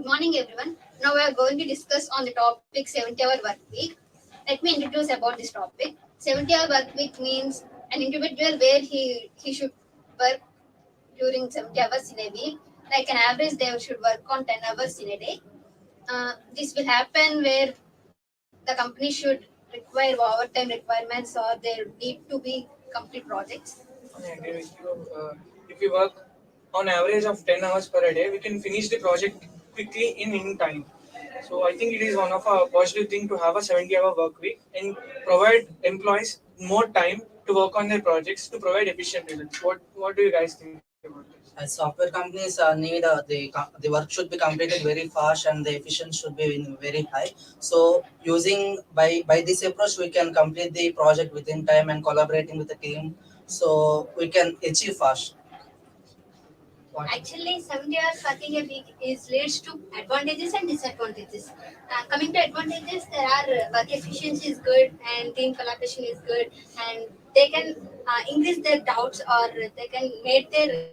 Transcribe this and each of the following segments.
Good morning, everyone. Now we are going to discuss on the topic 70-hour work week. Let me introduce about this topic. 70-hour work week means an individual where he should work during 70 hours in a week. Like an average, they should work on 10 hours in a day. This will happen where the company should require overtime requirements or there need to be complete projects. I agree with you. If we work on average of 10 hours per day, we can finish the project quickly in time. So I think it is one of a positive thing to have a 70-hour work week and provide employees more time to work on their projects to provide efficient results. What do you guys think about this? As software companies need the work should be completed very fast and the efficiency should be very high. So using by this approach, we can complete the project within time and collaborating with the team. So we can achieve fast. Actually, 70 hours working a week is leads to advantages and disadvantages. Coming to advantages, there are work efficiency is good and team collaboration is good, and they can increase their doubts or they can make their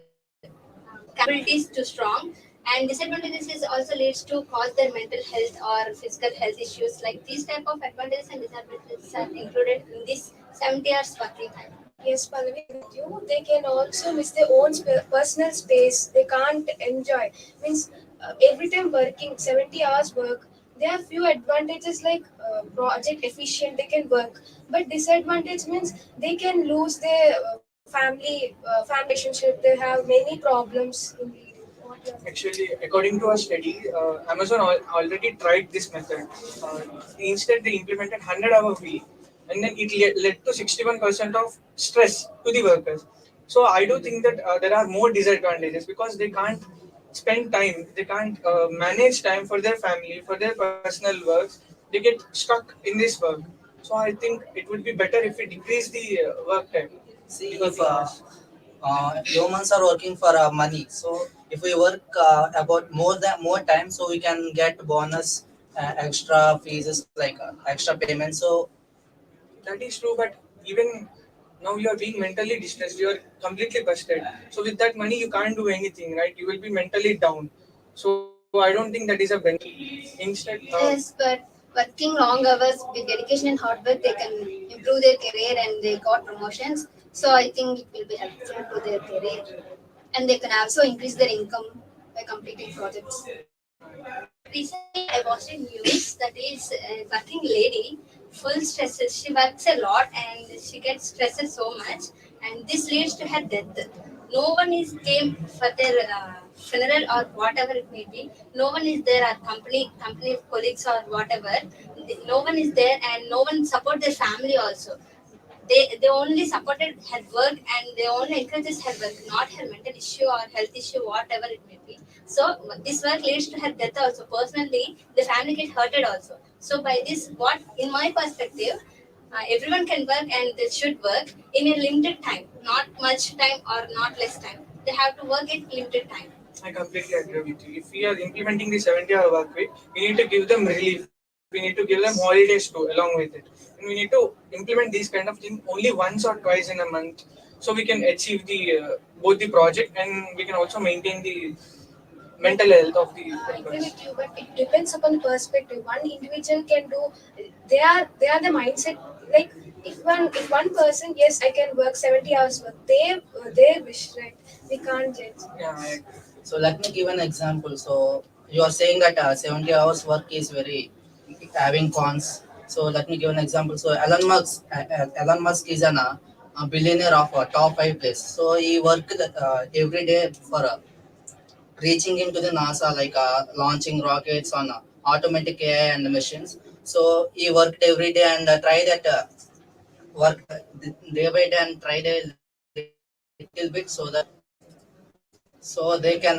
capabilities too strong. And disadvantages is also leads to cause their mental health or physical health issues. Like these type of advantages and disadvantages are included in this 70 hours working time. Yes, Pallavi, I agree with you. They can also miss their own personal space. They can't enjoy. Means every time working 70 hours work, there are few advantages like project efficient. They can work, but disadvantage means they can lose their family relationship. They have many problems in leading. Actually, according to a study, Amazon already tried this method. Instead, they implemented 100-hour week, and then it led to 61% of stress to the workers. So I do think that there are more disadvantages because they can't spend time, they can't manage time for their family, for their personal works. They get stuck in this work. So I think it would be better if we decrease the work time. See, Because if humans are working for money, so if we work about more time, so we can get bonus, extra fees like extra payment. So that is true, but even now you are being mentally distressed. You are completely busted. So with that money, you can't do anything, right? You will be mentally down. So I don't think that is a benefit. Instead, Yes, but working long hours with dedication and hard work, they can improve their career and they got promotions. So I think it will be helpful to their career, and they can also increase their income by completing projects. Recently, I watched a news that is a working lady, full stresses. She works a lot and she gets stressed so much, and this leads to her death. No one is came for their funeral or whatever it may be. No one is there, or company colleagues or whatever. No one is there, and no one support their family also. They only supported her work and they only encourages her work, not her mental issue or health issue, whatever it may be. So this work leads to her death also. Personally, the family get hurted also. So by this, what in my perspective, everyone can work and they should work in a limited time, not much time or not less time. They have to work in limited time. I completely agree with you. If we are implementing the 70-hour work week, we need to give them relief. We need to give them holidays too, along with it. And we need to implement these kind of things only once or twice in a month, so we can achieve the both the project and we can also maintain the mental health of the I agree employees. with you, but it depends upon the perspective. One individual can do. They are the mindset. Like if one person, yes, I can work 70 hours work. They wish, right? We can't judge. Yeah, I agree. so let me give an example. So you are saying that 70 hours work is very having cons. So let me give an example. So Elon Musk is a billionaire of a top five place. So he worked every day for reaching into the NASA, like launching rockets on automatic AI and machines. So he worked every day and tried that work day by day and tried a little bit so they can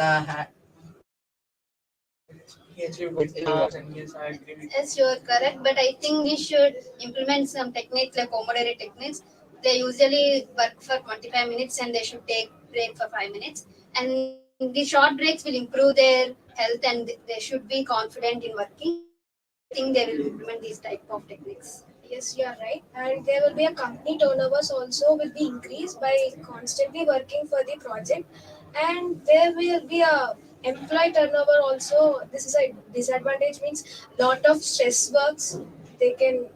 He achieved good hours, and yes, I agree with you. Yes, you are correct, but I think we should implement some techniques like Pomodoro techniques. They usually work for 25 minutes and they should take break for 5 minutes. And the short breaks will improve their health and they should be confident in working. So I think they will implement these type of techniques. Yes, you are right. And there will be a company turnovers also will be increased by constantly working for the project. And there will be a employee turnover also, this is a disadvantage, means lot of stress works, they can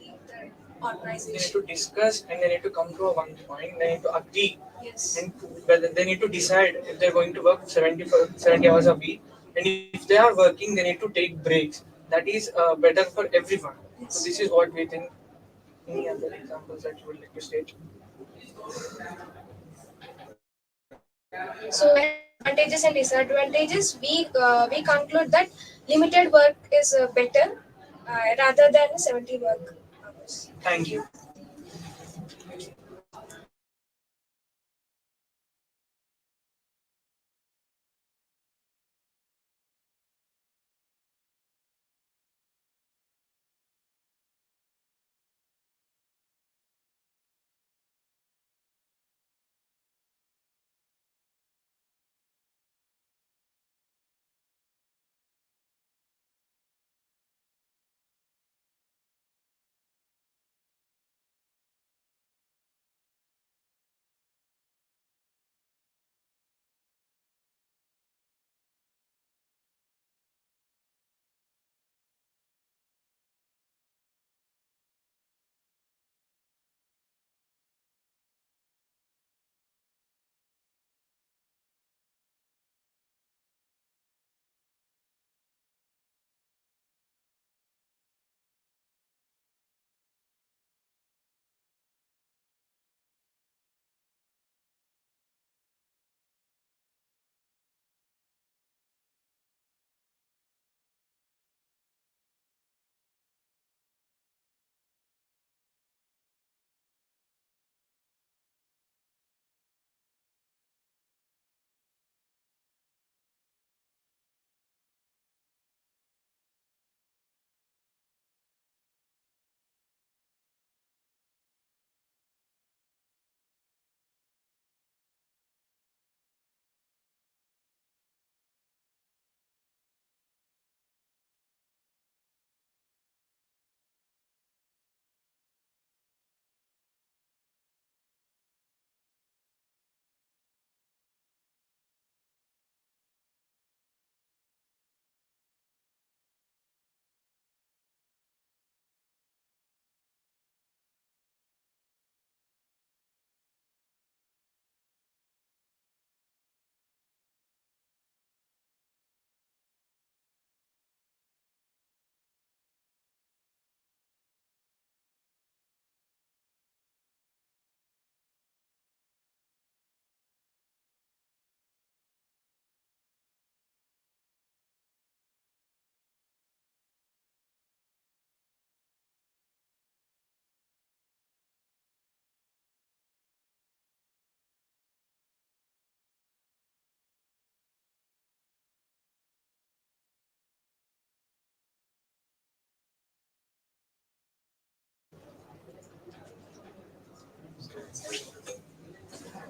leave the They need organization. to discuss and they need to come to a one point. They need to agree Yes. and whether they need to decide if they're going to work 70 hours a week. And if they are working, they need to take breaks. That is better for everyone. So this Yes. is what we think. Any other examples that you would like to state? So when advantages and disadvantages, we conclude that limited work is better rather than 70 work hours. Thank you.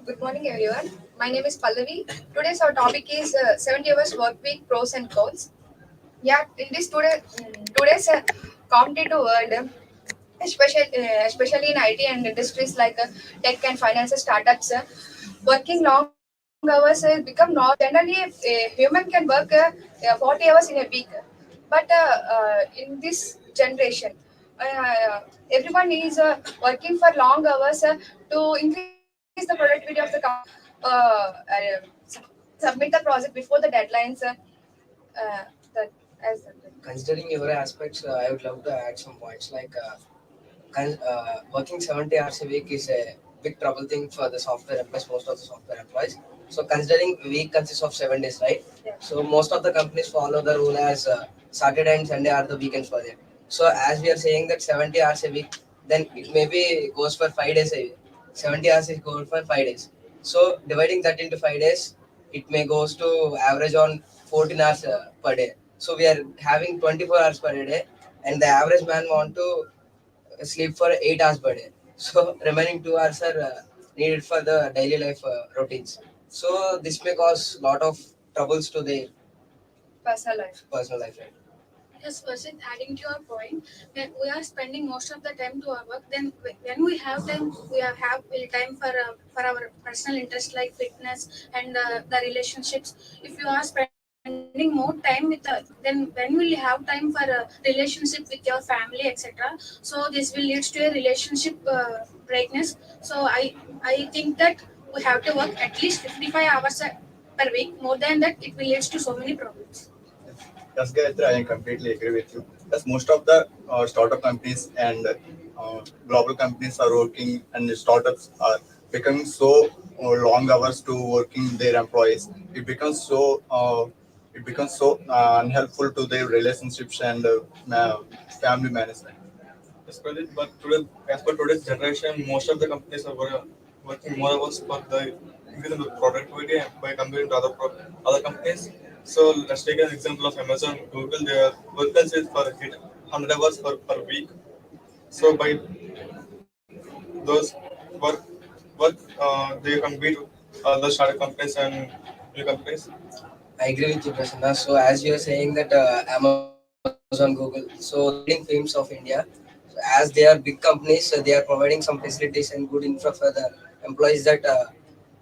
Good morning, everyone. My name is Pallavi. Today's our topic is 70 hours work week pros and cons. Yeah, in this today's competitive world, especially in IT and industries like tech and finance startups, working long hours has become normal. Generally, a human can work 40 hours in a week, but in this generation, everyone is working for long hours to increase the productivity of the company, submit the project before the deadlines. That as that. Considering your aspects, I would love to add some points like working 70 hours a week is a big trouble thing for the software employees, most of the software employees. So considering week consists of 7 days, right? Yeah. So most of the companies follow the rule as Saturday and Sunday are the weekends for them. So as we are saying that 70 hours a week, then it maybe goes for 5 days a week. 70 hours is goes for 5 days. So dividing that into 5 days, it may goes to average on 14 hours per day. So we are having 24 hours per day, and the average man want to sleep for 8 hours per day. So remaining 2 hours are needed for the daily life routines. So this may cause lot of troubles to their Personal life. personal life. Right? Yes, Vasit, adding to your point, when we are spending most of the time to our work, then when we have time, we have will time for our personal interest like fitness and the relationships. If you are spending spending more time with then when will you have time for a relationship with your family, etc. So this will leads to a relationship breakness. So I think that we have to work at least 55 hours per week. More than that, it will leads to so many problems. Yes, Gayatri, I completely agree with you. Yes, most of the startup companies and global companies are working, and the startups are becoming so long hours to working their employees. It becomes so unhelpful to their relationships and family management. Yes, but today, as per today's generation, most of the companies are working more hours for the increase in the productivity and by comparing to other companies. So let's take an example of Amazon, Google. Their workers is for 100 hours per week. So by those work work they compete with other startup companies and new companies. I agree with you, Prasanna. So as you are saying that Amazon, Google, so they are the leading firms of India. So as they are big companies, so they are providing some facilities and good infra for the employees that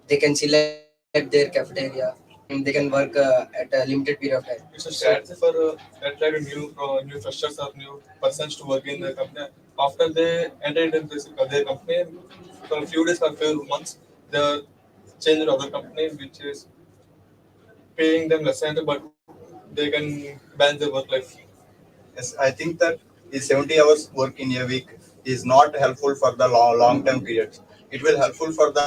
they can select their cafeteria. They can work at a limited period of time. It's a strategy for attract new freshers or new persons to work in the company. After they enter in their company, for a few days or few months, they are changed to other company, which is paying them less, but they can balance their work life. Yes, I think that the 70 hours work in a week is not helpful for the long term periods. It will helpful for the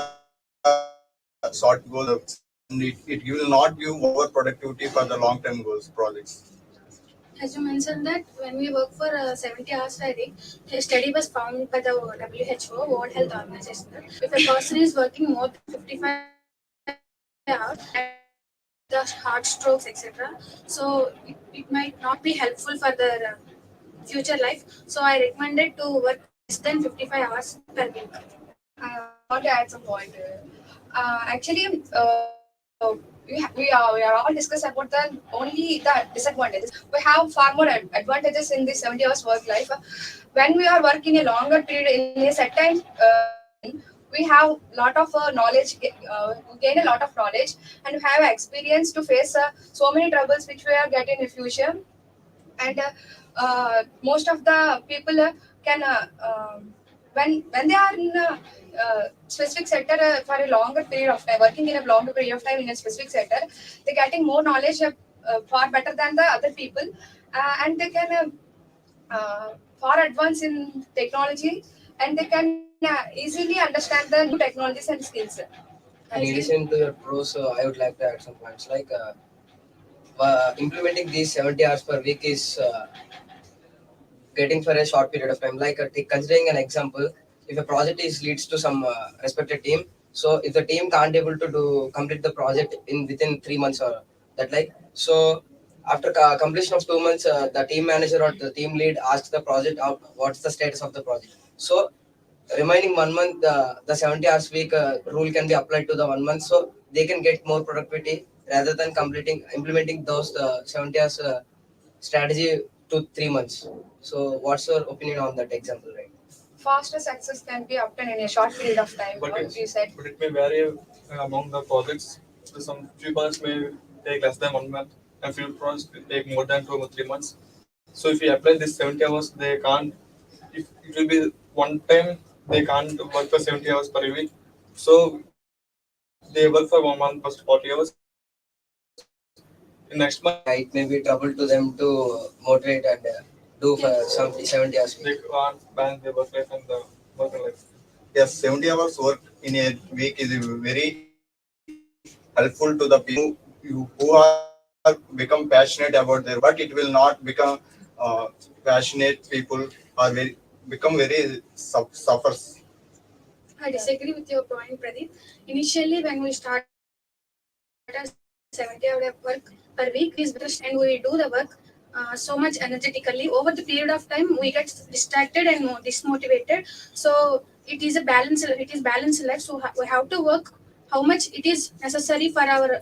short goals and it will not give over productivity for the long term goals projects. As you mentioned that when we work for 70 hours a week, a study was found by the WHO, World Health Organization, that if a person is working more than 55 hours and the heart strokes, etc., so it might not be helpful for their future life. So I recommended to work less than 55 hours per week. I want to add some point. Actually, we are all discussed about the only the disadvantages. We have far more advantages in this 70 hours work life. When we are working a longer period in a set time, we have lot of knowledge, we gain a lot of knowledge, and we have experience to face so many troubles which we are getting in the future. And most of the people can when they are in a specific sector for a longer period of time, working in a longer period of time in a specific sector, they're getting more knowledge far better than the other people, and they can far advance in technology, and they can easily understand the new technologies and skills. In addition to your pros, I would like to add some points like implementing these 70 hours per week is getting for a short period of time. Like considering an example, if a project is leads to some respected team, so if the team can't able to do complete the project in within 3 months or that like so after completion of 2 months, the team manager or the team lead asks the project out what's the status of the project. So remaining 1 month, the 70 hours week rule can be applied to the 1 month, so they can get more productivity rather than completing implementing those 70 hours strategy to 3 months. So, what's your opinion on that example, right? Faster success can be obtained in a short period of time, But what you said. but it may vary among the projects. So some few projects may take less than 1 month, and few projects will take more than 2 or 3 months. So if we apply this 70 hours, they can't. If it will be one time, they can't work for 70 hours per week. So they work for 1 month first 40 hours. In next month, they can Yeah, it may be trouble to them to motivate and do for some 70 hours. they can't balance their work life and the work life. Yes, 70 hours work in a week is very helpful to the people who are become passionate about their work, but it will not become passionate people are very become very suffers. I disagree with your point, Pradeep. Initially, when we start a 70 hour work per week, we is better and we do the work so much energetically. Over the period of time, we get distracted and dismotivated. So it is a balance. It is balanced life. So we have to work how much it is necessary for our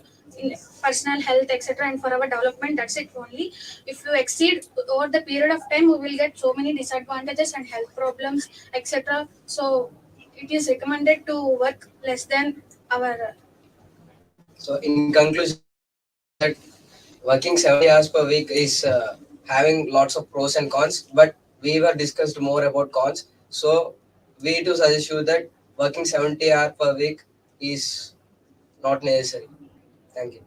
personal health, etc., and for our development. That's it only. If you exceed over the period of time, we will get so many disadvantages and health problems, etc. So it is recommended to work less than our So, in conclusion, I would like to say that working 70 hours per week is having lots of pros and cons, but we were discussed more about cons. So we to suggest you that working 70 hours per week is not necessary. Thank you.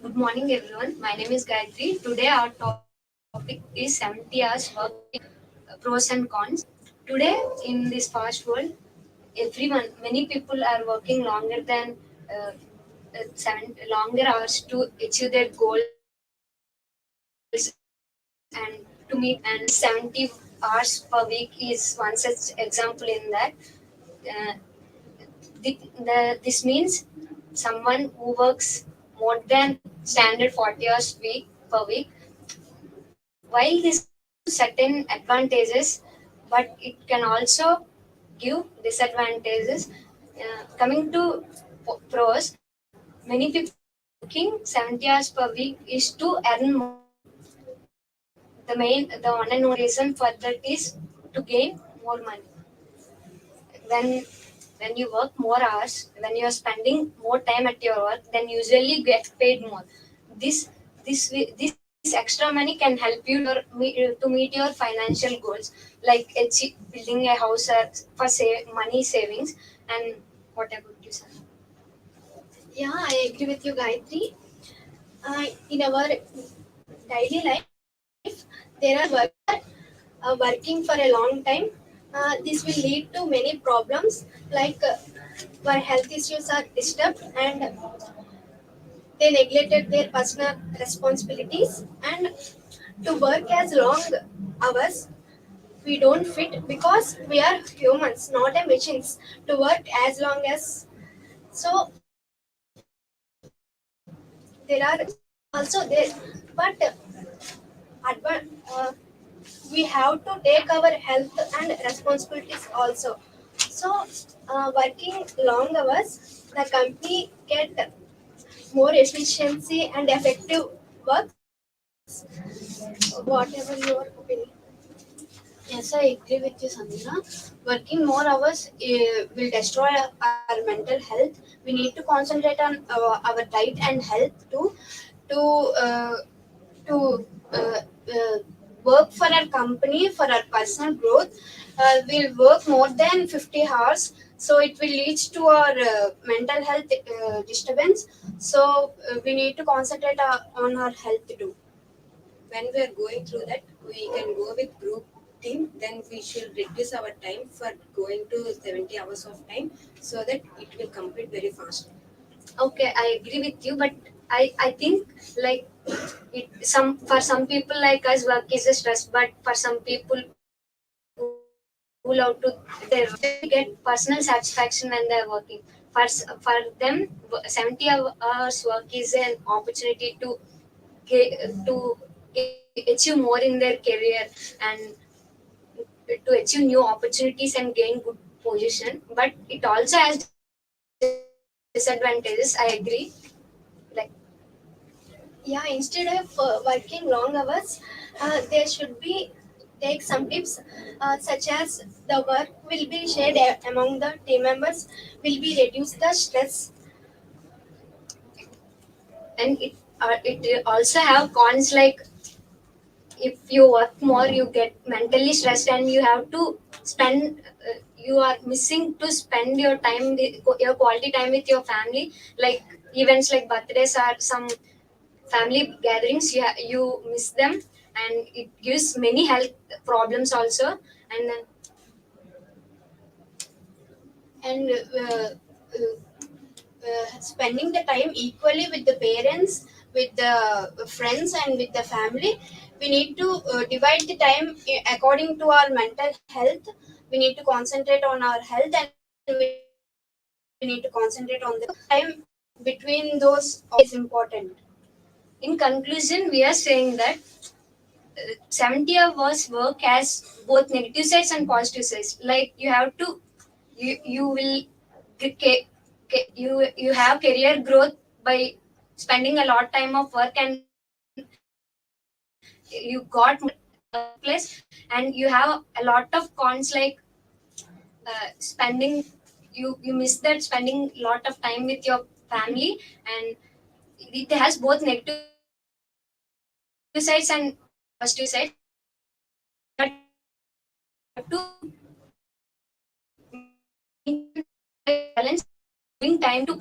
Good morning, everyone. My name is Gayatri. Today, our topic is 70 hours work week, pros and cons. Today, in this fast world, many people are working longer than longer hours to achieve their goals and to meet and 70 hours per week is one such example in that. Uh, this means someone who works more than standard 40 hours per week. While this gives you certain advantages, but it can also give disadvantages. Coming to pros, many people working 70 hours per week is to earn more money. The one and only reason for that is to gain more money. When when you work more hours, when you are spending more time at your work, then usually you get paid more. This extra money can help you to meet your financial goals, like building a house for money savings. And what about you, sir? Yeah, I agree with you, Gayatri. In our daily life, there are workers who are working for a long time. This will lead to many problems, like where health issues are disturbed and they neglected their personal responsibilities. And to work as long hours, we don't fit because we are humans, not a machines. To work as long as so there are also there, but uh, we have to take our health and responsibilities also. So working long hours, the company get more efficiency and effective works. Whatever your opinion. Yes, I agree with you, Sanjana. Working more hours will destroy our mental health. We need to concentrate on our diet and health to uh, to work for our company, for our personal growth. We'll work more than 50 hours, so it will lead to our mental health disturbance. So we need to concentrate on our health too. When we are going through that, we can go with group team. Then we should reduce our time for going to 70 hours of time so that it will complete very fast. Okay, I agree with you, but I think like for some people like us, work is a stress, but for some people who love to their work, they get personal satisfaction when they're working. For them, 70 hours work is an opportunity to achieve more in their career and to achieve new opportunities and gain good position. But it also has disadvantages. I agree. Like Yeah, Yeah, instead of working long hours, there should be take some tips such as the work will be shared among the team members, will be reduce the stress, and it also have cons like if you work more you get mentally stressed and you have to spend you are missing to spend your time with your quality time with your family, like events like birthdays or some family gatherings you miss them, and it gives many health problems also. And then and spending the time equally with the parents, with the friends, and with the family. We need to divide the time according to our mental health. We need to concentrate on our health, and we need to concentrate on the time between those is important. In conclusion, we are saying that 70 hours work has both negative sides and positive sides. Like you have to, you will you have career growth by spending a lot time of work, and you got workplace, and you have a lot of cons like spending you miss that spending lot of time with your family, and it has both negative sides and positive sides. So we have to maintain balance, giving time to